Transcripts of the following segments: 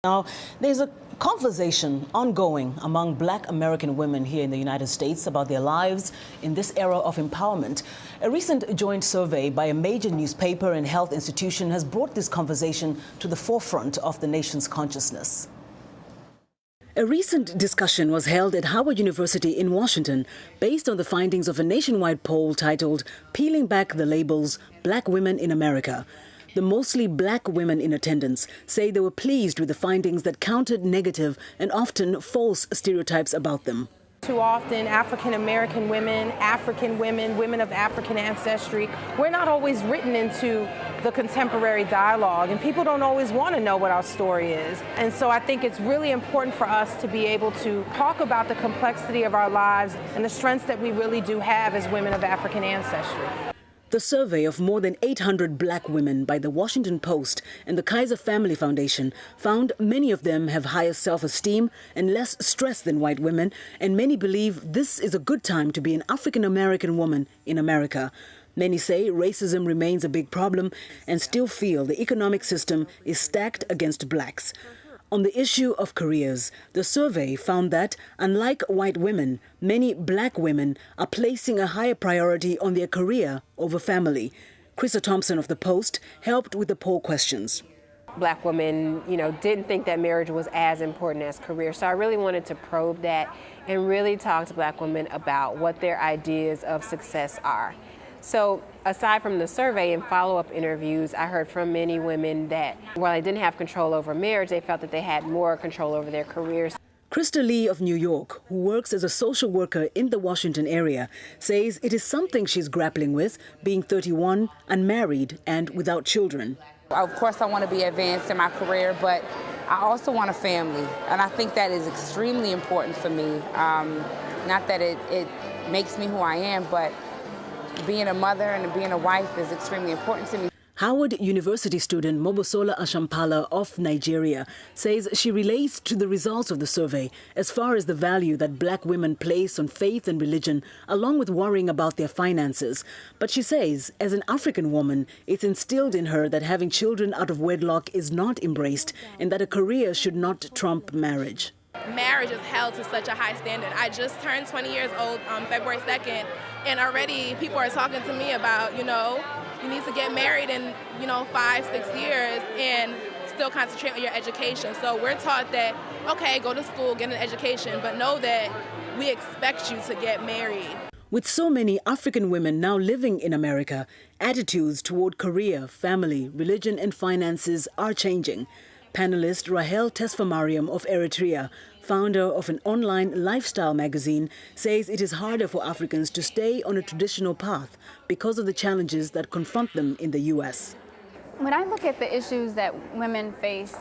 Now, there's a conversation ongoing among Black American women here in the United States about their lives in this era of empowerment. A recent joint survey by a major newspaper and health institution has brought this conversation to the forefront of the nation's consciousness. A recent discussion was held at Howard University in Washington based on the findings of a nationwide poll titled "Peeling Back the Labels: Black Women in America." The mostly Black women in attendance say they were pleased with the findings that countered negative and often false stereotypes about them. Too often, African-American women, African women, women of African ancestry, we're not always written into the contemporary dialogue, and people don't always want to know what our story is. And so I think it's really important for us to be able to talk about the complexity of our lives and the strengths that we really do have as women of African ancestry. The survey of more than 800 Black women by the Washington Post and the Kaiser Family Foundation found many of them have higher self-esteem and less stress than white women, and many believe this is a good time to be an African-American woman in America. Many say racism remains a big problem and still feel the economic system is stacked against Blacks. On the issue of careers, the survey found that, unlike white women, many Black women are placing a higher priority on their career over family. Krista Thompson of the Post helped with the poll questions. Black women, didn't think that marriage was as important as career. So I really wanted to probe that and really talk to Black women about what their ideas of success are. So aside from the survey and follow-up interviews, I heard from many women that while they didn't have control over marriage, they felt that they had more control over their careers. Krista Lee of New York, who works as a social worker in the Washington area, says it is something she's grappling with, being 31, unmarried, and without children. Of course, I want to be advanced in my career, but I also want a family, and I think that is extremely important for me. Not that it makes me who I am, but being a mother and being a wife is extremely important to me. Howard University student Mobosola Ashampala of Nigeria says she relates to the results of the survey as far as the value that Black women place on faith and religion, along with worrying about their finances. But she says, as an African woman, it's instilled in her that having children out of wedlock is not embraced and that a career should not trump marriage. Marriage is held to such a high standard. I just turned 20 years old on February 2nd, and already people are talking to me about, you need to get married in, 5-6 years and still concentrate on your education. So we're taught that, okay, go to school, get an education, but know that we expect you to get married. With so many African women now living in America, attitudes toward career, family, religion and finances are changing. Panelist Rahel Tesfamariam of Eritrea, founder of an online lifestyle magazine, says it is harder for Africans to stay on a traditional path because of the challenges that confront them in the U.S. When I look at the issues that women face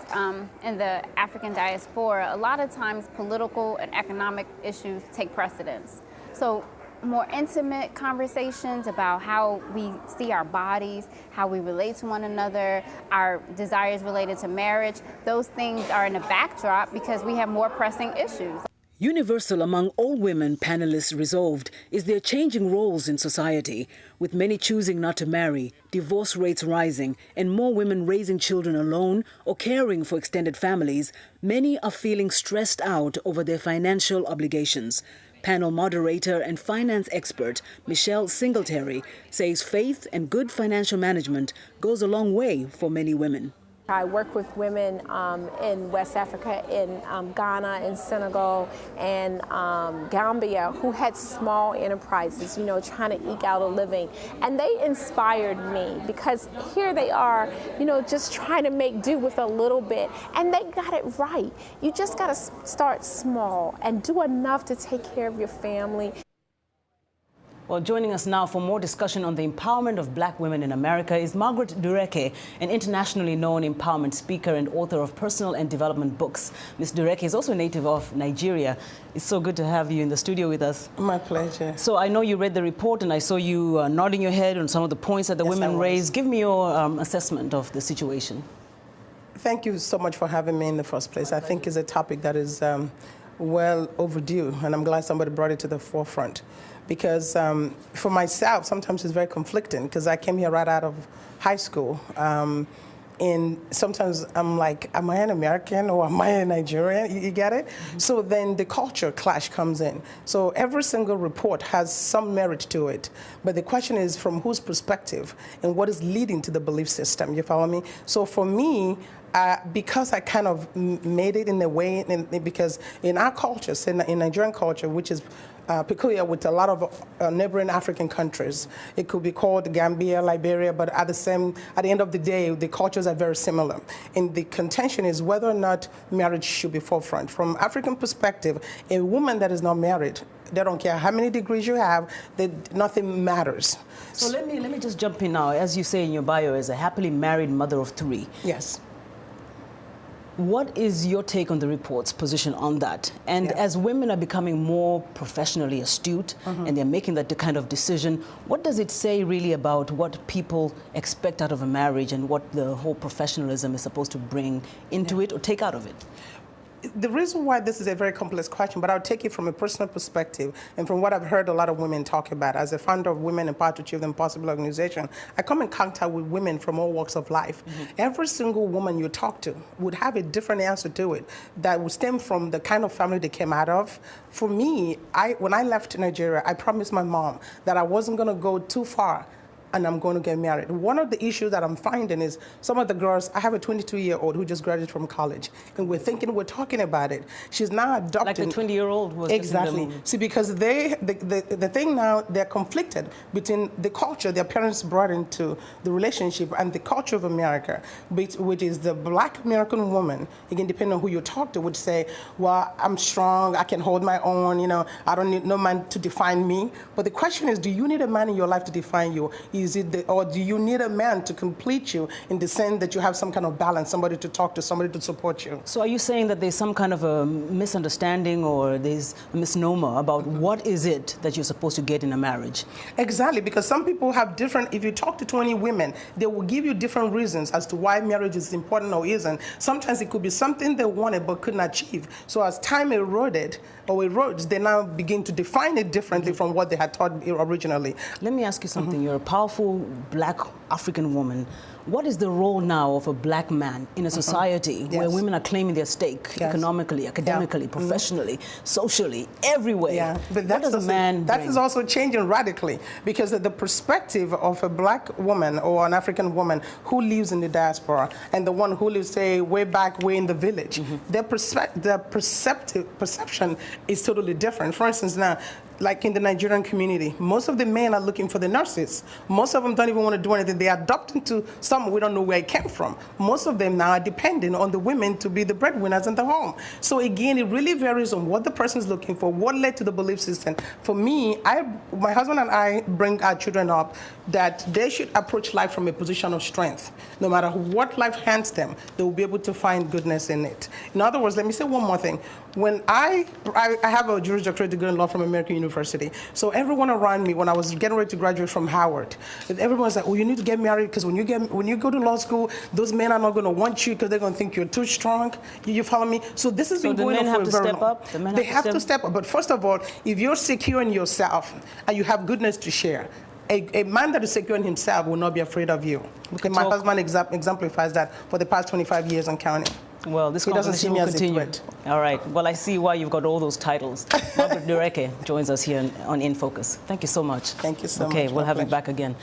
in the African diaspora, a lot of times political and economic issues take precedence. So more intimate conversations about how we see our bodies, how we relate to one another, our desires related to marriage, those things are in a backdrop because we have more pressing issues. Universal among all women panelists resolved is their changing roles in society. With many choosing not to marry, divorce rates rising, and more women raising children alone or caring for extended families, many are feeling stressed out over their financial obligations. Panel moderator and finance expert Michelle Singletary says faith and good financial management goes a long way for many women. I work with women in West Africa, in Ghana, in Senegal, and Gambia who had small enterprises, trying to eke out a living. And they inspired me because here they are, just trying to make do with a little bit. And they got it right. You just got to start small and do enough to take care of your family. Well, joining us now for more discussion on the empowerment of Black women in America is Margaret Dureke, an internationally known empowerment speaker and author of personal and development books. Ms. Dureke is also a native of Nigeria. It's so good to have you in the studio with us. My pleasure. So I know you read the report and I saw you nodding your head on some of the points that the women raised. Give me your assessment of the situation. Thank you so much for having me in the first place. I think it's a topic that is well overdue, and I'm glad somebody brought it to the forefront. Because for myself, sometimes it's very conflicting because I came here right out of high school. And sometimes I'm like, am I an American or am I a Nigerian? You get it? Mm-hmm. So then the culture clash comes in. So every single report has some merit to it. But the question is from whose perspective and what is leading to the belief system. You follow me? So for me, because I kind of made it in a way, because in our culture, in Nigerian culture, which is peculiar with a lot of neighboring African countries. It could be called Gambia, Liberia, but at the end of the day, the cultures are very similar. And the contention is whether or not marriage should be forefront. From African perspective, a woman that is not married, they don't care how many degrees you have, nothing matters. So let me just jump in now. As you say in your bio, as a happily married mother of 3. Yes. What is your take on the report's position on that? And as women are becoming more professionally astute and they're making that kind of decision, what does it say really about what people expect out of a marriage and what the whole professionalism is supposed to bring into it or take out of it? The reason why this is a very complex question, but I'll take it from a personal perspective and from what I've heard a lot of women talk about. As a founder of Women Empowered to Achieve the Impossible organization, I come in contact with women from all walks of life. Every single woman you talk to would have a different answer to it that would stem from the kind of family they came out of. For me, when I left Nigeria, I promised my mom that I wasn't going to go too far and I'm going to get married. One of the issues that I'm finding is some of the girls, I have a 22-year-old who just graduated from college, and we're talking about it. She's now adopting. Like the 20-year-old was exactly. See, because the thing now, they're conflicted between the culture their parents brought into the relationship and the culture of America, which is the Black American woman, again, depending on who you talk to, would say, well, I'm strong, I can hold my own, I don't need no man to define me. But the question is, do you need a man in your life to define you? Or do you need a man to complete you in the sense that you have some kind of balance, somebody to talk to, somebody to support you? So are you saying that there's some kind of a misunderstanding or there's a misnomer about what is it that you're supposed to get in a marriage? Exactly, because some people have different, if you talk to 20 women, they will give you different reasons as to why marriage is important or isn't. Sometimes it could be something they wanted but couldn't achieve. So as time erodes, they now begin to define it differently from what they had thought originally. Let me ask you something. You're a powerful Black African woman. What is the role now of a Black man in a society where women are claiming their stake economically, academically, professionally, socially, everywhere? Yeah, but what does a man that bring? is also changing radically, because the perspective of a Black woman or an African woman who lives in the diaspora and the one who lives, say, way in the village, their perception is totally different. For instance, now, like in the Nigerian community, most of the men are looking for the nurses. Most of them don't even want to do anything. They adopt into some, we don't know where it came from. Most of them now are depending on the women to be the breadwinners in the home. So again, it really varies on what the person is looking for, what led to the belief system. For me, my husband and I bring our children up that they should approach life from a position of strength. No matter what life hands them, they will be able to find goodness in it. In other words, let me say one more thing. When I have a Juris Doctorate degree in law from American University, so everyone around me, when I was getting ready to graduate from Howard, everyone's like, oh, you need to get married because when you go to law school, those men are not going to want you because they're going to think you're too strong. You follow me? So this has been going on for a very long time. They have to step up. But first of all, if you're secure in yourself and you have goodness to share, a man that is secure in himself will not be afraid of you. Okay, my husband exemplifies that for the past 25 years and counting. Well, this conversation will continue. All right. Well, I see why you've got all those titles. Margaret Dureke joins us here on In Focus. Thank you so much. Thank you so much. Okay, we'll have you back again.